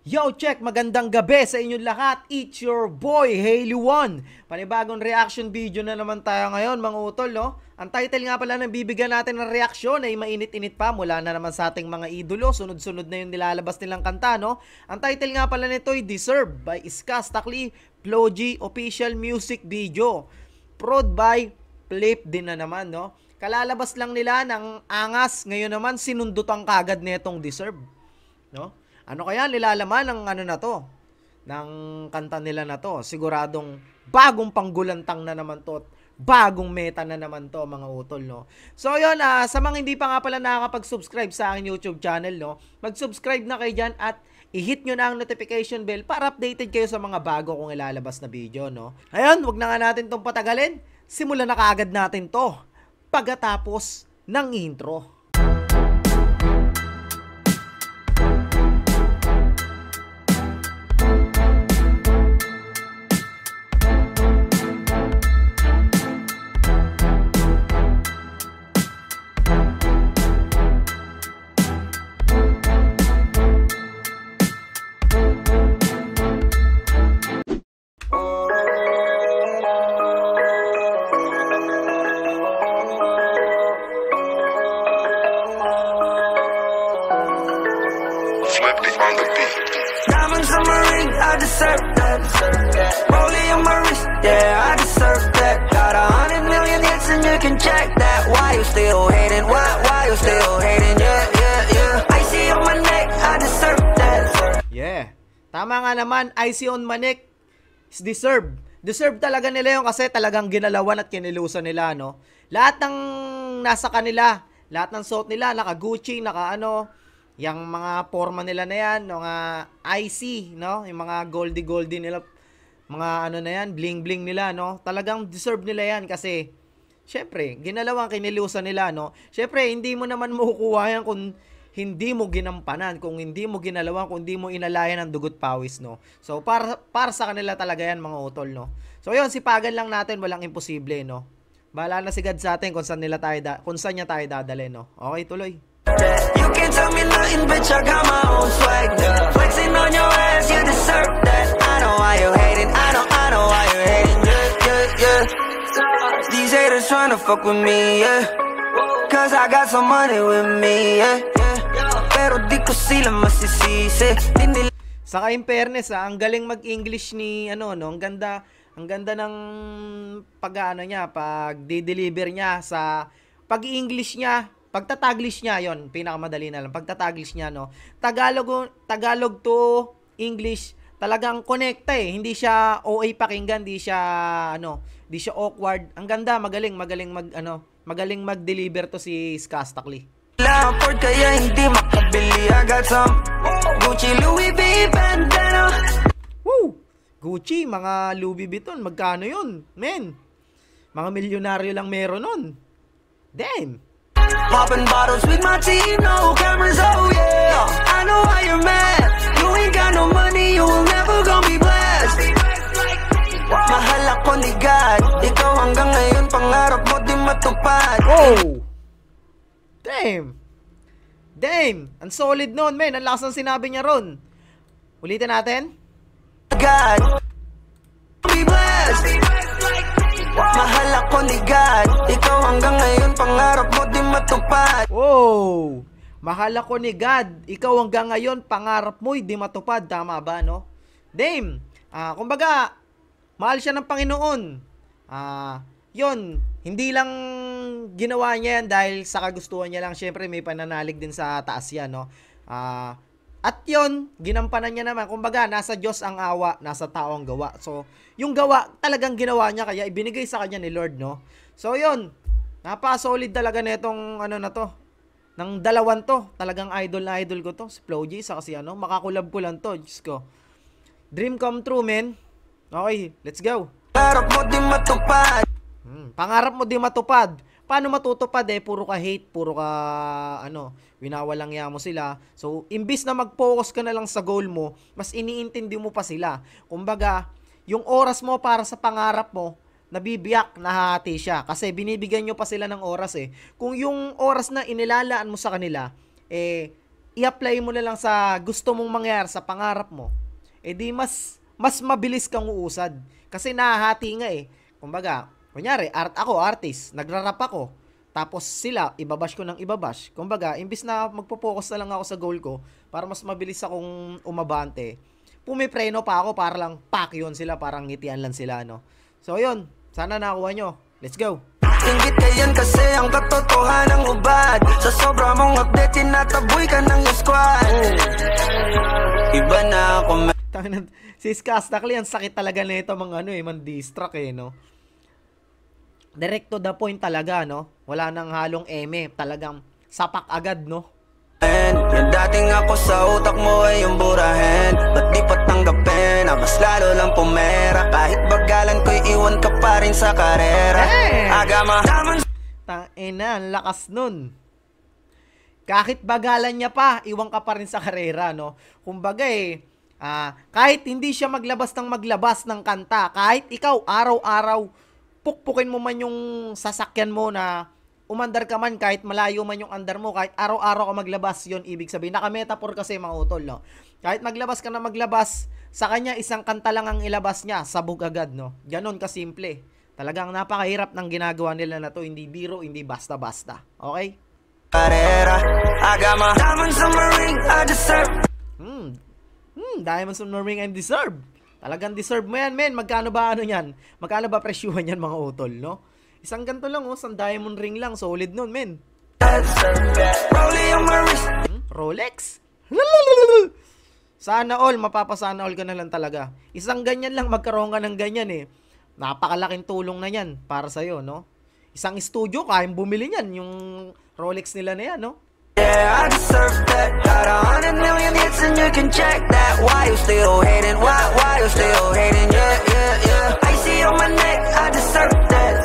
Yo, check! Magandang gabi sa inyong lahat. It's your boy, Haley One. Panibagong reaction video na naman tayo ngayon, mga utol, no? Ang title nga pala ng bibigyan natin ng reaksyon ay mainit-init pa mula na naman sa ating mga idolo. Sunod-sunod na yung nilalabas nilang kanta, no? Ang title nga pala nito ay Deserve by Skastakli Flo G Official Music Video. Prod by Flip din na naman, no? Kalalabas lang nila ng angas. Ngayon naman, sinundutan kagad netong Deserve, no? Ano kaya nilalaman ng ano na to? Ng kanta nila na to? Siguradong bagong panggulantang na naman to. Bagong meta na naman to, mga utol, no? So, yun, sa mga hindi pa nga pala nakakapag-subscribe sa aking YouTube channel, no? Mag-subscribe na kayo dyan at i-hit nyo na ang notification bell para updated kayo sa mga bago kong ilalabas na video, no? Ayun, wag na nga natin tong patagalin. Simulan na kaagad natin to pagkatapos ng intro. Diamonds on my ring, I deserve that. Rollie on my wrist, yeah, I deserve that. Got 100 million hits and you can check that. Why you still hating? Why you still hating? Yeah. I see on my neck, I deserve that. Yeah. Tama nga naman, icy on my neck is deserve. Deserve talaga nila yun kasi talagang ginalawan at kinilusan nila, no? Lahat ng nasa kanila, lahat ng suot nila, naka Gucci, naka ano, yung mga forma nila na yan, mga icy, no? Yung mga goldie nila, mga ano na yan, bling nila, no? Talagang deserve nila yan kasi, syempre, ginalawang kinilusan nila, no? Syempre, hindi mo naman makukuha yan kung hindi mo ginampanan, kung hindi mo ginalawang, kung hindi mo inalayan ng dugot pawis, no? So, para sa kanila talaga yan, mga utol, no? So, yun, sipagan lang natin, walang imposible, no? Bahala na si God sa atin kung saan niya tayo dadalhin, no? Okay, tuloy. You can't tell me nothing, bitch, I got my own swag. Flexing on your ass, you deserve that. I know why you hating, I know why you hating, yeah. These haters tryna fuck with me, yeah. Cause I got some money with me, yeah. Pero di ko sila masisisi. Saka in fairness, ang galing mag-English ni, ano, no? Ang ganda ng pag-ano niya, pag-deliver niya sa pag-English niya. Pagtataglish niya, yon, pinakamadali na lang. Pagtataglish niya, no. Tagalog to English, talagang connecta eh. Hindi siya OA pakinggan, hindi siya awkward. Ang ganda, magaling mag-deliver to si Skastakli. Lamport kaya hindi makabili. I got some Gucci, Louis V, bandana. Woo! Gucci, mga Louis Vuitton, magkano yun? Men, mga milyonaryo lang meron nun. Damn! Popping bottles with my team, no cameras, oh yeah. I know why you're mad. You ain't got no money, you will never gonna be blessed. Mahal ako ni God. Ikaw hanggang ngayon, pangarap mo di matupad. Oh! Damn! Ang solid nun, men. Ang lakas ng sinabi niya ron. Ulitin natin. God, be blessed. Mahal ako ni God. Ikaw hanggang ngayon, pangarap mo di matupad. Oh! Mahal ako ni God. Ikaw hanggang ngayon, pangarap mo di matupad. Tama ba, no? Damn! Kumbaga, mahal siya ng Panginoon. Yun, hindi lang ginawa niya yan dahil sa kagustuhan niya lang. Siyempre, may pananalig din sa taas yan, no? At yun, ginampanan niya naman. Kumbaga, nasa Diyos ang awa, nasa tao ang gawa. So, yung gawa, talagang ginawa niya, kaya ibinigay sa kanya ni Lord, no? So, yun, napaka-solid talaga na itong, ano na to, ng dalawan to. Talagang idol na idol ko to, si Flo G, sa kasi ano, makakulab ko lang to, Diyos ko. Dream come true, men. Okay, let's go. Pangarap mo di matupad. Pangarap mo di matupad. Paano matutupad eh? Puro ka hate, puro ka, winawalang ya mo sila. So, imbis na mag-focus ka na lang sa goal mo, mas iniintindi mo pa sila. Kumbaga, yung oras mo para sa pangarap mo, nabibiyak, nahahati siya. Kasi binibigyan nyo pa sila ng oras eh. Kung yung oras na inilalaan mo sa kanila, i-apply mo na lang sa gusto mong mangyari, sa pangarap mo, di mas mabilis kang uusad. Kasi nahahati nga Kumbaga, kunyari, ako, artist, nagra-rap ako, tapos sila, ibabash ko ng ibabash. Kumbaga, imbis na magpo-focus na lang ako sa goal ko, para mas mabilis akong umabante, pumipreno pa ako para lang yun sila, parang ngitian lang sila, no? So, yun. Sana nakuha nyo. Let's go! Tingit ka yan kasi ang katotohanan ng ubad. Sa sobra mong update, tinataboy ka ng squad. Iba na ako. Si Skastakli, ang sakit talaga na ito mga man-distract no? Direct to the point talaga, no? Wala nang halong eme. Talagang sapak agad, no? Yung dating ako sa utak mo ay yung burahin. Ba't di pa tanggapin na mas lalo lang pumera? Kahit bagalan ko'y iwan ka pa rin sa karera. Agama Tangina, ang lakas nun. Kahit bagalan niya pa, iwan ka pa rin sa karera, no? Kumbaga kahit hindi siya maglabas ng kanta, kahit ikaw araw-araw pukpukin mo man yung sasakyan mo na umandar ka man, kahit malayo man yung andar mo, kahit araw-araw ka maglabas, yon ibig sabihin. Naka-metaphor kasi mga utol, no? Kahit maglabas ka na maglabas, sa kanya isang kanta lang ang ilabas niya, sabog agad, no? Ganon kasimple. Talagang napakahirap ng ginagawa nila na to, hindi biro, hindi basta-basta. Okay? Karera, agama diamonds on my ring, I deserve. Diamonds on my ring, I deserve. Talagang deserve mo yan, men. Magkano ba yan? Magkano ba presyuhan yan, mga utol, no? Isang ganito lang, isang diamond ring lang. Solid nun, men. Rolex? Sana all, mapapasana all ka na lang talaga. Isang ganyan lang, magkaroon ka ng ganyan Napakalaking tulong na yan para sa'yo, no? Isang studio, kayang bumili niyan, yung Rolex nila na yan, no? Yeah, I deserve that. Got 100 million hits and you can check that. Why you still hating? Why you still hating? Yeah. I see on my neck, I deserve that.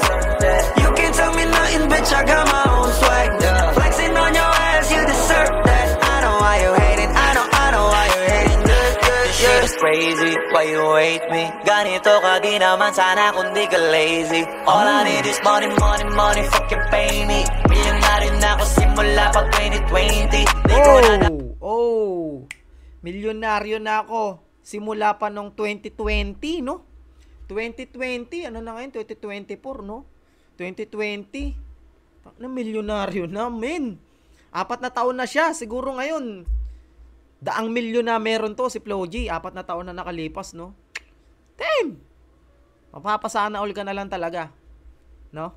You can't tell me nothing, bitch, I got my own swag. Flexing on your ass, you deserve that. I know why you hating. I know why you hating. This shit is crazy, why you hate me? Ganito ka di naman sana kung di ka lazy. All I need is money, fucking pay me. Milyonaryo na ako simula pa 2020. Milyonaryo na ako simula pa nung 2020, no? 2020, ano na ngayon? 2024, no? 2020. Milyonaryo na, men. 4 na taon na siya. Siguro ngayon, daang milyon na meron to si Flo G. 4 na taon na nakalipas, no? Damn! Mapapasana all ka na lang talaga. No?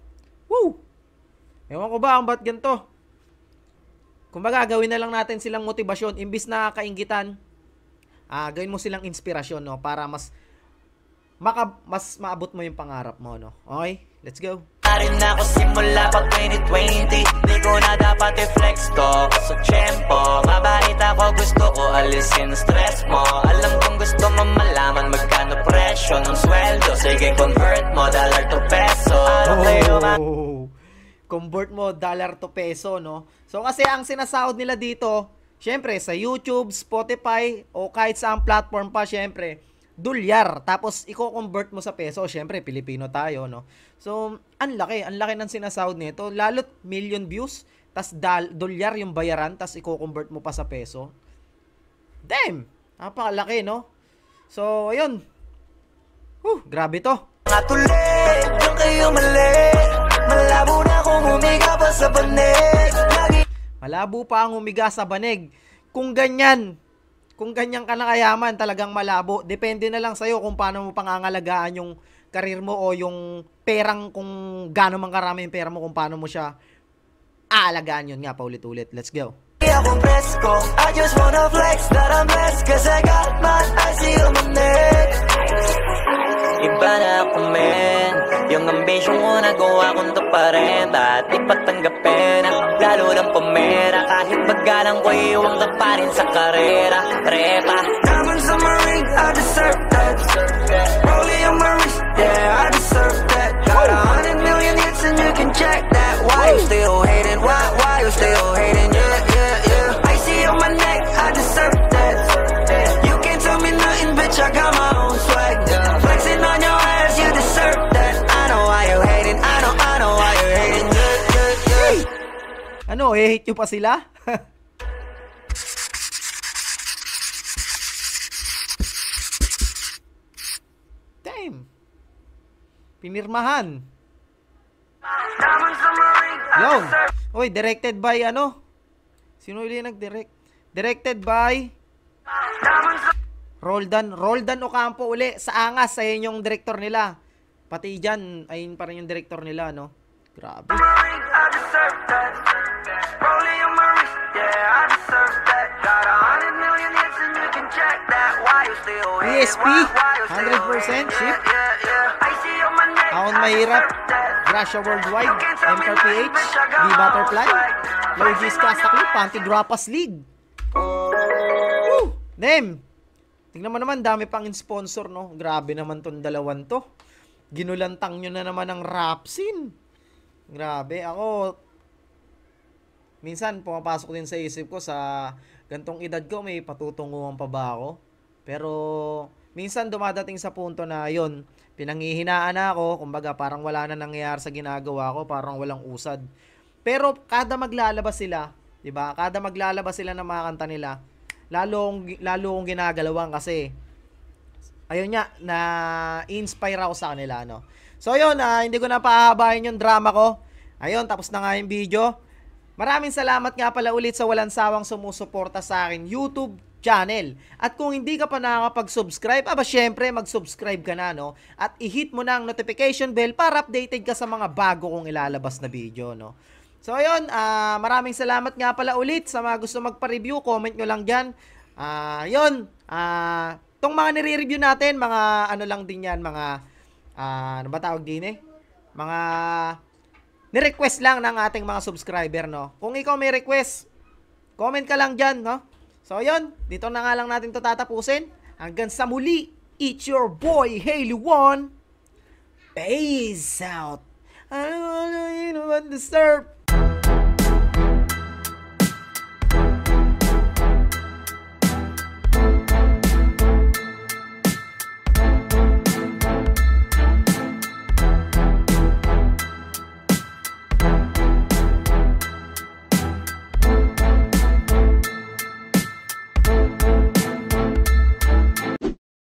Woo! Ewan ko ba ang ba't ganito? Kumbaga, gawin na lang natin silang motibasyon. Imbis na kainggitan, gawin mo silang inspirasyon, no? Para mas maabot mo yung pangarap mo, no? Okay? Let's go. Rin ako simula pa 2020. Di ko na dapat i-flex to. Kaso tiyempo, mabait ako, gusto ko alisin stress mo. Alam kong gusto mo malaman magkano presyo ng sweldo. Sige, convert mo dollar to peso. Convert mo dollar to peso, no? So kasi ang sinasahod nila dito, syempre sa YouTube, Spotify o kahit sa platform pa, syempre dolyar. Tapos i-convert mo sa peso, syempre Pilipino tayo, no? So ang laki ng sinasahod nito, lalo't million views, tas dolyar yung bayaran, tas i-convert mo pa sa peso. Damn, napakalaki, no? So ayun. Grabe to. Natuloy, yung kayo mali. Malabo na akong humiga pa sa banig. Malabo pa ang humiga sa banig. Kung ganyan ka na kayaman, talagang malabo. Depende na lang sa'yo kung paano mo pangangalagaan yung karir mo o yung perang, kung gaano man karami yung pera mo, kung paano mo siya aalagaan. Yun nga, paulit-ulit. Let's go. Akong presko, I just wanna flex that I'm blessed, cause I got my eyes on my neck. Iba na ako, men. Yung ambisyon ko nagawa kong tuparin. Ba't di patanggapin ang lalo ng pamera? Kahit bagalang ko iwang ka pa rin sa karera. Repa diamonds on my ring, I deserve that. Rollie on my wrist, yeah, I deserve that. Got 100 million hits and you can check that. Why you still hating? Why you still hating? Yeah. I see on my neck, I deserve that. You can't tell me nothing, bitch, I got my own swag. Flexing on your ass, you deserve that. I know why you hating. I know why you hating. Yeah. Ano, hate nyo pa sila? Damn. Pinirmahan. Diamonds on my ring, I Yun. deserve. Oy, directed by ano? Sino ulit yung nag-direct? Directed by Diamonds on Roldan Ocampo uli sa Angas. Ayun yung director nila. Pati dyan, ayun pa rin yung director nila, no? Grabe. my ring, I deserve that. Rolling on my wrist, yeah, I deserve that. Got 100 million hits and you can check that. Why you still here? PSP, Why you still 100% here? ship. Yeah. I see on my neck, Ahon I Mahirap, deserve that. Gracia Worldwide, You can't tell me MKPH, nothing, bitch, I got D my Butterfly, own swag. Low G's Casta Clip, Panty Dropas League. Woo! Damn! Tingnan mo naman, dami pang sponsor, no? Grabe naman tong dalawan to. Ginulantang nyo na naman ang rap scene. Grabe, ako minsan pumapasok din sa isip ko sa gantong edad ko, may patutunguhan pa ba ako? Pero minsan dumadating sa punto na yon, pinanghihinaan na ako, kumbaga parang wala na nangyayari sa ginagawa ko, parang walang usad. Pero kada maglalabas sila, 'di ba? Kada maglalabas sila ng mga kanta nila, lalo kong ginagalawan kasi ayun nga, na-inspire ako sa kanila, no? So, yun, hindi ko na pahabahin yung drama ko. Ayun, tapos na nga yung video. Maraming salamat nga pala ulit sa walang sawang sumusuporta sa akin YouTube channel. At kung hindi ka pa nakakapag-subscribe, syempre, mag-subscribe ka na, no? At i-hit mo na ang notification bell para updated ka sa mga bago kong ilalabas na video, no? So, ayun, maraming salamat nga pala ulit sa mga gusto magpa-review. Comment nyo lang dyan. Yun, itong mga nire-review natin, mga ano lang din yan, mga, ano ba tawag din eh? Mga, ni-request lang ng ating mga subscriber, no? Kung ikaw may request, comment ka lang dyan, no? So, yun, dito na nga lang natin to tatapusin. Hanggang sa muli, it's your boy, Haley One. Peace out. I don't wanna, you know what, disturb.